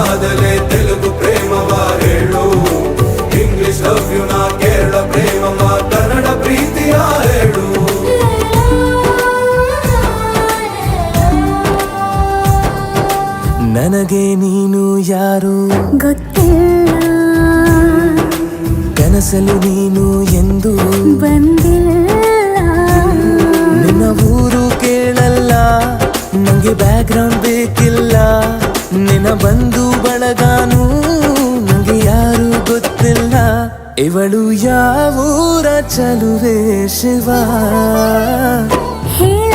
ಆದಲೆ ತೆಲುಗು ಪ್ರೇಮವ ಹೇಳು, English love you ನಾ ಕೇರಳ ಪ್ರೇಮವ ಕನ್ನಡ ಪ್ರೀತಿಯ ಹೇಳು. ನನಗೆ ನೀನು ಯಾರು ಗೊತ್ತಿಲ್ಲ, ಕನಸಲು ನೀನು ಎಂದು ಬಂದಿಲ್ಲ. ನಿನ್ನ ಊರು ಕೇಳಲ್ಲ, ನಂಗೆ ಬ್ಯಾಕ್ ಗ್ರೌಂಡ್ ಬೇಕಿಲ್ಲ. ನಿನ್ನ ಬಂಧು ಬಳಗಾನು ನಂಗೆ ಯಾರು ಗೊತ್ತಿಲ್ಲ. ಇವಳು ಯಾವೂರ ಚಲುವೆ ಶಿವ ಹೇಳ